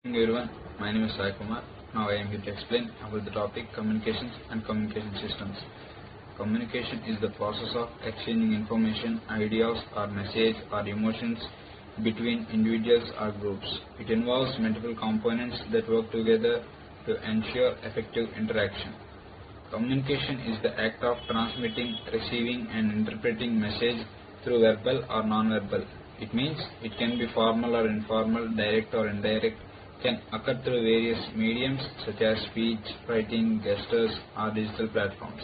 Good evening everyone, my name is Sai Kumar. Now I am here to explain about the topic communications and communication systems. Communication is the process of exchanging information, ideas or message or emotions between individuals or groups. It involves multiple components that work together to ensure effective interaction. Communication is the act of transmitting, receiving and interpreting message through verbal or non-verbal. It means it can be formal or informal, direct or indirect, can occur through various mediums such as speech, writing, gestures or digital platforms.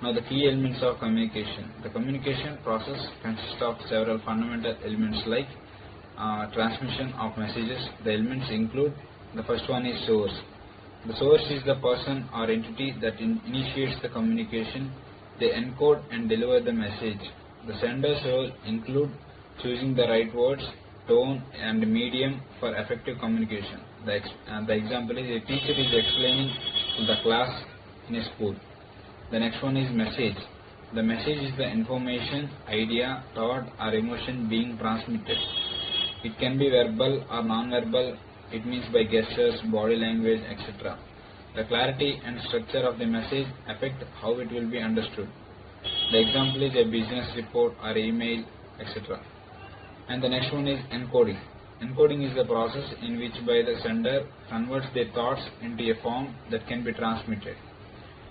Now the key elements of communication. The communication process consists of several fundamental elements like transmission of messages. The elements include, the first one is source. The source is the person or entity that initiates the communication. They encode and deliver the message. The sender's role include choosing the right words, tone and medium for effective communication. The example is a teacher is explaining to the class in a school. The next one is message. The message is the information, idea, thought or emotion being transmitted. It can be verbal or non-verbal. It means by gestures, body language, etc. The clarity and structure of the message affect how it will be understood. The example is a business report or email, etc. And the next one is encoding. Encoding is the process in which by the sender converts their thoughts into a form that can be transmitted.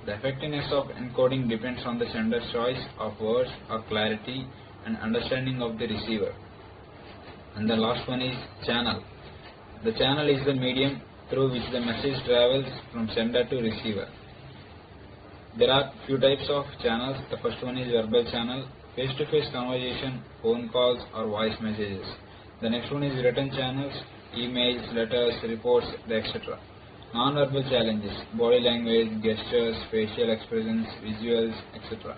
The effectiveness of encoding depends on the sender's choice of words or clarity and understanding of the receiver. And the last one is channel. The channel is the medium through which the message travels from sender to receiver. There are few types of channels. The first one is verbal channel, face-to-face conversation, phone calls or voice messages. The next one is written channels, emails, letters, reports, etc. Non-verbal challenges, body language, gestures, facial expressions, visuals, etc.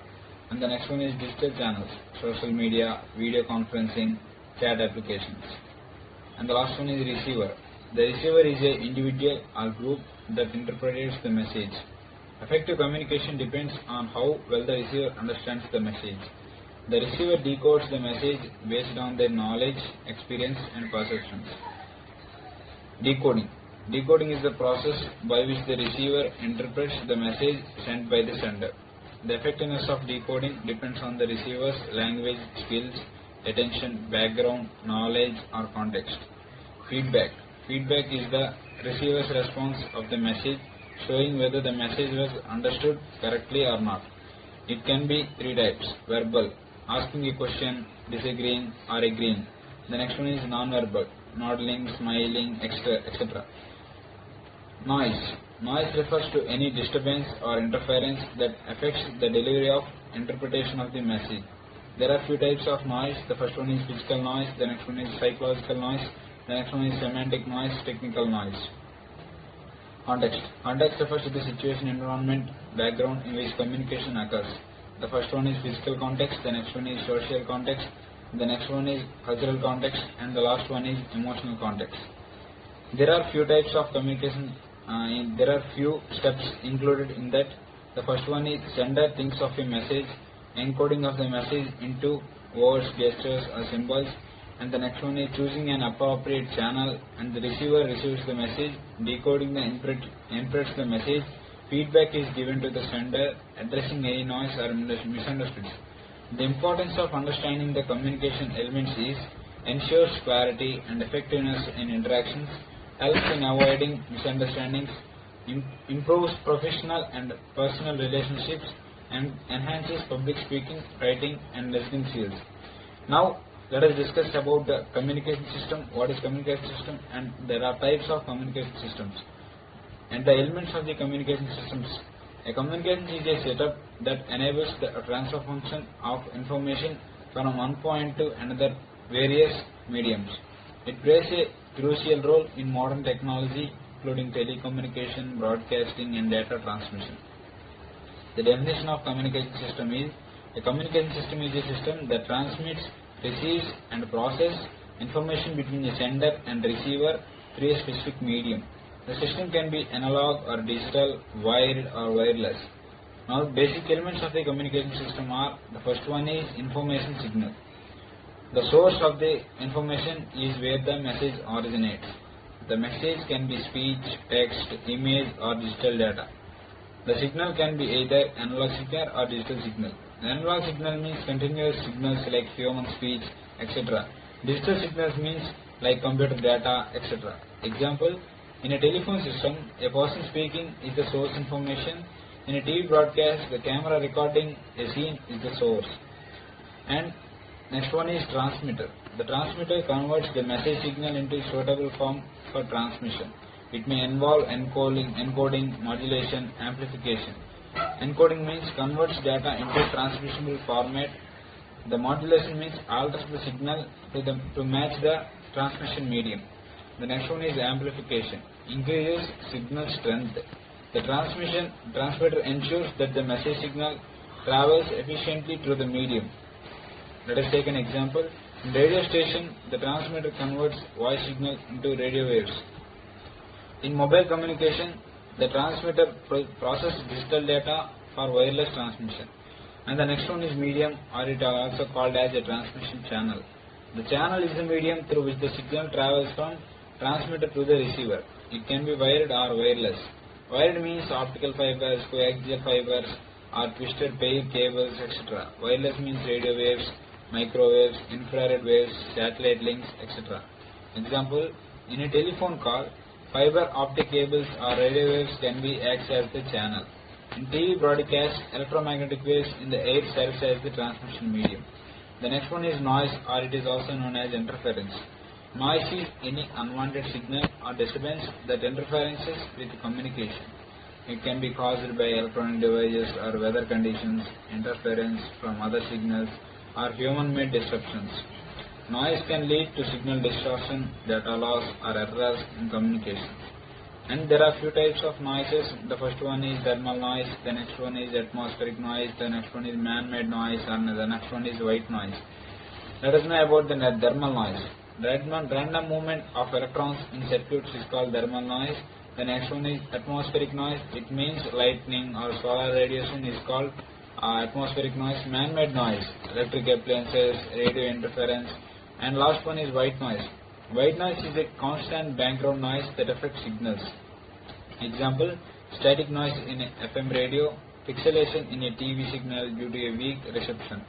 And the next one is digital channels, social media, video conferencing, chat applications. And the last one is receiver. The receiver is an individual or group that interprets the message. Effective communication depends on how well the receiver understands the message. The receiver decodes the message based on their knowledge, experience and perceptions. Decoding. Decoding is the process by which the receiver interprets the message sent by the sender. The effectiveness of decoding depends on the receiver's language, skills, attention, background, knowledge or context. Feedback. Feedback is the receiver's response of the message, showing whether the message was understood correctly or not. It can be three types: verbal, asking a question, disagreeing or agreeing. The next one is non-verbal, nodding, smiling, etc. Noise. Noise refers to any disturbance or interference that affects the delivery of interpretation of the message. There are few types of noise. The first one is physical noise, the next one is psychological noise, the next one is semantic noise, technical noise. Context. Context refers to the situation, environment, background in which communication occurs. The first one is physical context, the next one is social context, the next one is cultural context, and the last one is emotional context. There are few types of communication. There are few steps included in that. The first one is sender thinks of a message, encoding of the message into words, gestures or symbols, and the next one is choosing an appropriate channel, and the receiver receives the message, decoding the interprets the message. Feedback is given to the sender, addressing any noise or misunderstandings. The importance of understanding the communication elements is ensures clarity and effectiveness in interactions, helps in avoiding misunderstandings, improves professional and personal relationships, and enhances public speaking, writing and listening skills. Now let us discuss about the communication system. What is communication system? And there are types of communication systems and the elements of the communication systems. A communication is a setup that enables the transfer function of information from one point to another various mediums. It plays a crucial role in modern technology, including telecommunication, broadcasting and data transmission. The definition of communication system is: a communication system is a system that transmits, receives and processes information between a sender and receiver through a specific medium. The system can be analog or digital, wired or wireless. Now basic elements of the communication system are: the first one is information signal. The source of the information is where the message originates. The message can be speech, text, image or digital data. The signal can be either analog signal or digital signal. The analog signal means continuous signals like human speech, etc. Digital signals means like computer data, etc. Example, in a telephone system, a person speaking is the source information. In a TV broadcast, the camera recording a scene is the source. And next one is transmitter. The transmitter converts the message signal into suitable form for transmission. It may involve encoding, modulation, amplification. Encoding means converts data into transmissible format. The modulation means alters the signal to match the transmission medium. The next one is amplification. Increases signal strength. The transmitter ensures that the message signal travels efficiently through the medium. Let us take an example. In radio station, the transmitter converts voice signal into radio waves. In mobile communication, the transmitter processes digital data for wireless transmission. And the next one is medium, or it is also called as a transmission channel. The channel is the medium through which the signal travels from transmitter to the receiver. It can be wired or wireless. Wired means optical fibers, coaxial fibers, or twisted pair cables, etc. Wireless means radio waves, microwaves, infrared waves, satellite links, etc. Example, in a telephone call, fiber optic cables or radio waves can be acts as the channel. In TV broadcast, electromagnetic waves in the air serves as the transmission medium. The next one is noise, or it is also known as interference. Noise is any unwanted signal or disturbance that interferences with communication. It can be caused by electronic devices or weather conditions, interference from other signals, or human-made disruptions. Noise can lead to signal distortion, data loss, or errors in communication. And there are few types of noises. The first one is thermal noise, the next one is atmospheric noise, the next one is man-made noise, and the next one is white noise. Let us know about the thermal noise. Random movement of electrons in circuits is called thermal noise. The next one is atmospheric noise. It means lightning or solar radiation is called atmospheric noise. Man-made noise, electric appliances, radio interference. And last one is white noise. White noise is a constant background noise that affects signals. Example, static noise in a FM radio, pixelation in a TV signal due to a weak reception.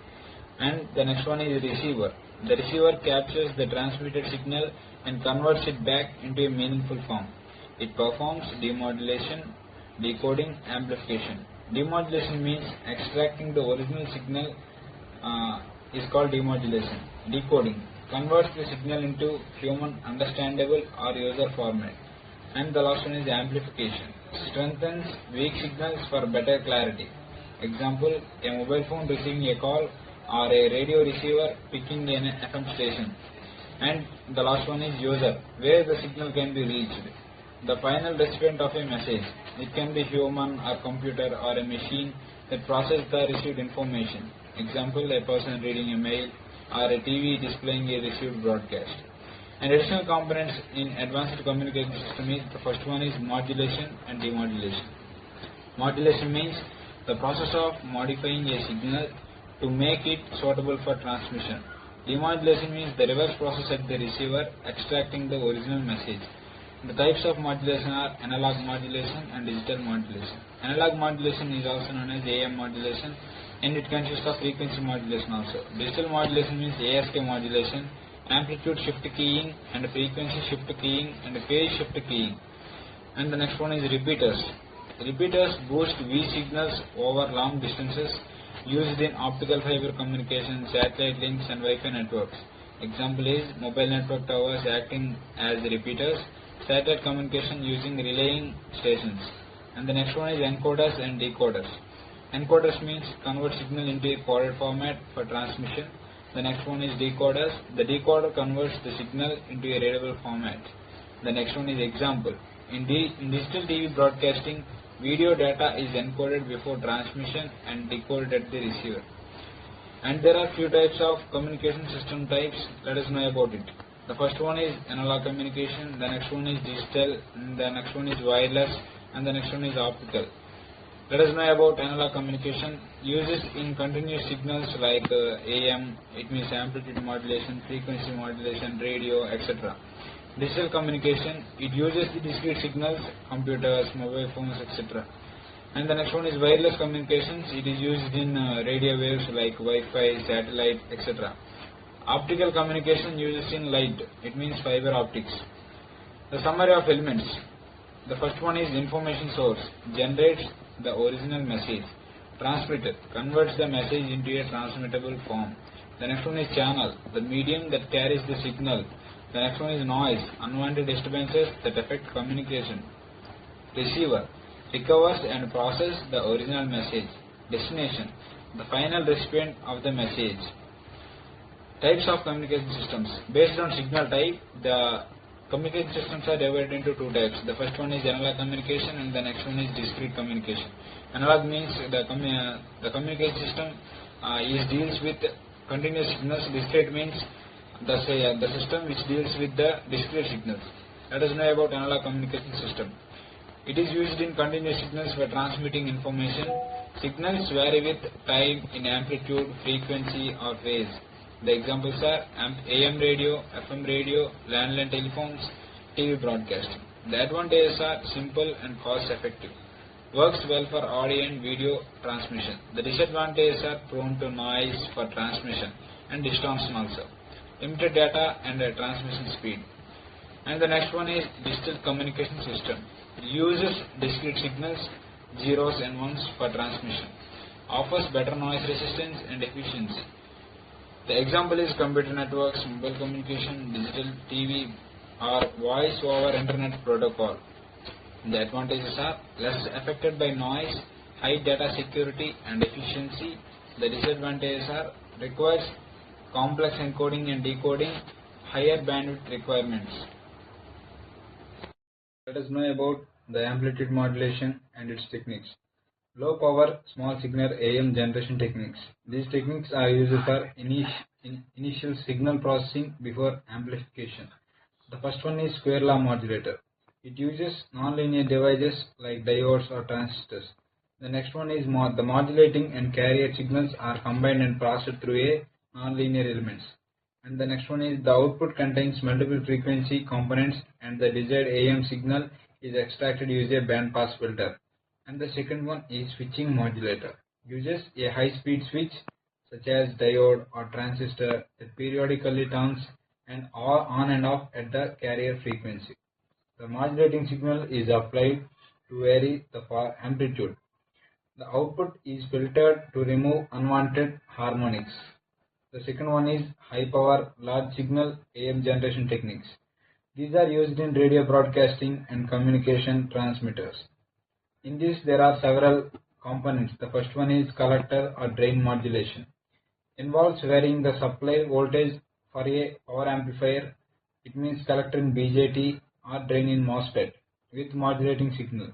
And the next one is receiver. The receiver captures the transmitted signal and converts it back into a meaningful form. It performs demodulation, decoding, amplification. Demodulation means extracting the original signal is called demodulation. Decoding converts the signal into human understandable or user format. And the last one is amplification. Strengthens weak signals for better clarity. Example, a mobile phone receiving a call or a radio receiver picking an FM station. And the last one is user, where the signal can be reached. The final recipient of a message. It can be human or computer or a machine that processes the received information. Example, a person reading a mail or a TV displaying a received broadcast. And additional components in advanced communication system is the first one is modulation and demodulation. Modulation means the process of modifying a signal to make it suitable for transmission. Demodulation means the reverse process at the receiver, extracting the original message. The types of modulation are analog modulation and digital modulation. Analog modulation is also known as AM modulation, and it consists of frequency modulation also. Digital modulation means ASK modulation, amplitude shift keying, and frequency shift keying, and phase shift keying. And the next one is repeaters. Repeaters boost V signals over long distances used in optical fiber communication, satellite links, and Wi-Fi networks. Example is mobile network towers acting as repeaters, satellite communication using relaying stations. And the next one is encoders and decoders. Encoders means convert signal into a coded format for transmission. The next one is decoders. The decoder converts the signal into a readable format. The next one is example. In digital TV broadcasting, video data is encoded before transmission and decoded at the receiver. And there are few types of communication system types. Let us know about it. The first one is analog communication, the next one is digital, and the next one is wireless, and the next one is optical. Let us know about analog communication. Uses in continuous signals like AM, it means amplitude modulation, frequency modulation, radio, etc. Digital communication, it uses the discrete signals, computers, mobile phones, etc. And the next one is wireless communications. It is used in radio waves like Wi-Fi, satellite, etc. Optical communication uses in light. It means fiber optics. The summary of elements. The first one is information source. Generates the original message. Transmitter converts the message into a transmittable form. The next one is channel. The medium that carries the signal. The next one is noise. Unwanted disturbances that affect communication. Receiver recovers and processes the original message. Destination, the final recipient of the message. Types of communication systems. Based on signal type, the communication systems are divided into two types. The first one is analog communication and the next one is discrete communication. Analog means the communication system deals with continuous signals. Discrete means the system which deals with the discrete signals. Let us know about analog communication system. It is used in continuous signals for transmitting information. Signals vary with time in amplitude, frequency or phase. The examples are AM radio, FM radio, landline telephones, TV broadcasting. The advantages are simple and cost effective. Works well for audio and video transmission. The disadvantages are prone to noise for transmission and distortion also. Limited data and transmission speed. And the next one is digital communication system. It uses discrete signals, zeros and ones for transmission. Offers better noise resistance and efficiency. The example is computer networks, mobile communication, digital TV or voice over internet protocol. The advantages are less affected by noise, high data security and efficiency. The disadvantages are requires complex encoding and decoding, higher bandwidth requirements. Let us know about the amplitude modulation and its techniques. Low power small signal AM generation techniques. These techniques are used for initial signal processing before amplification. The first one is square law modulator. It uses nonlinear devices like diodes or transistors. The next one is the modulating and carrier signals are combined and processed through a nonlinear elements. And the next one is the output contains multiple frequency components and the desired AM signal is extracted using a band pass filter. And the second one is switching modulator. Uses a high speed switch such as diode or transistor that periodically turns and on and off at the carrier frequency. The modulating signal is applied to vary the amplitude. The output is filtered to remove unwanted harmonics. The second one is high power large signal AM generation techniques. These are used in radio broadcasting and communication transmitters. In this there are several components. The first one is collector or drain modulation. Involves varying the supply voltage for a power amplifier. It means collector in BJT or drain in MOSFET with modulating signal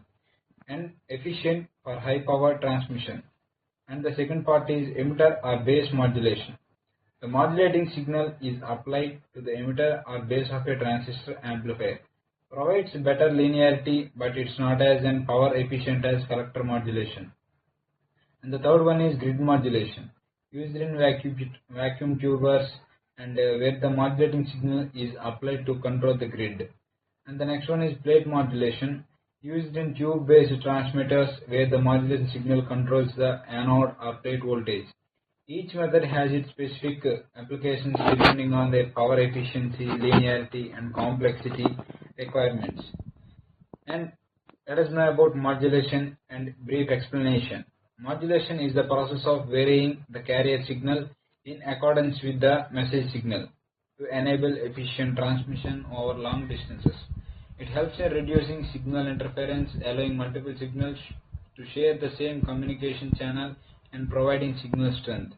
and efficient for high power transmission. And the second part is emitter or base modulation. The modulating signal is applied to the emitter or base of a transistor amplifier. Provides better linearity, but it's not as power efficient as collector modulation. And the third one is grid modulation, used in vacuum tubers and where the modulating signal is applied to control the grid. And the next one is plate modulation, used in tube-based transmitters where the modulating signal controls the anode or plate voltage. Each method has its specific applications depending on their power efficiency, linearity and complexity requirements. And let us know about modulation and brief explanation. Modulation is the process of varying the carrier signal in accordance with the message signal to enable efficient transmission over long distances. It helps in reducing signal interference, allowing multiple signals to share the same communication channel and providing signal strength.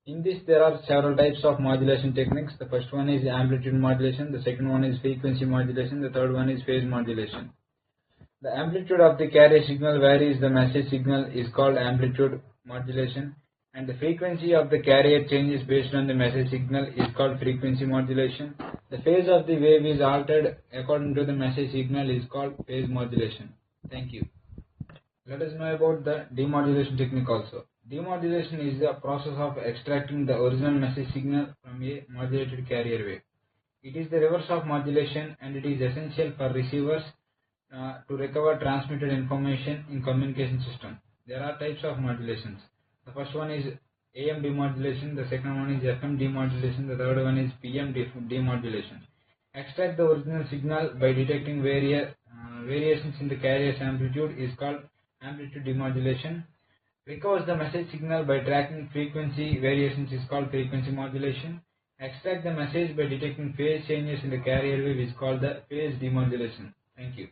In this there are several types of modulation techniques. The first one is amplitude modulation, the second one is frequency modulation, the third one is phase modulation. The amplitude of the carrier signal varies the message signal is called amplitude modulation, and the frequency of the carrier changes based on the message signal is called frequency modulation. The phase of the wave is altered according to the message signal is called phase modulation. Thank you. Let us know about the demodulation technique also. Demodulation is the process of extracting the original message signal from a modulated carrier wave. It is the reverse of modulation, and it is essential for receivers to recover transmitted information in communication system. There are types of modulations. The first one is AM demodulation, the second one is FM demodulation, the third one is PM demodulation. Extract the original signal by detecting variations in the carrier's amplitude is called amplitude demodulation. Recovers the message signal by tracking frequency variations is called frequency modulation. Extract the message by detecting phase changes in the carrier wave is called the phase demodulation. Thank you.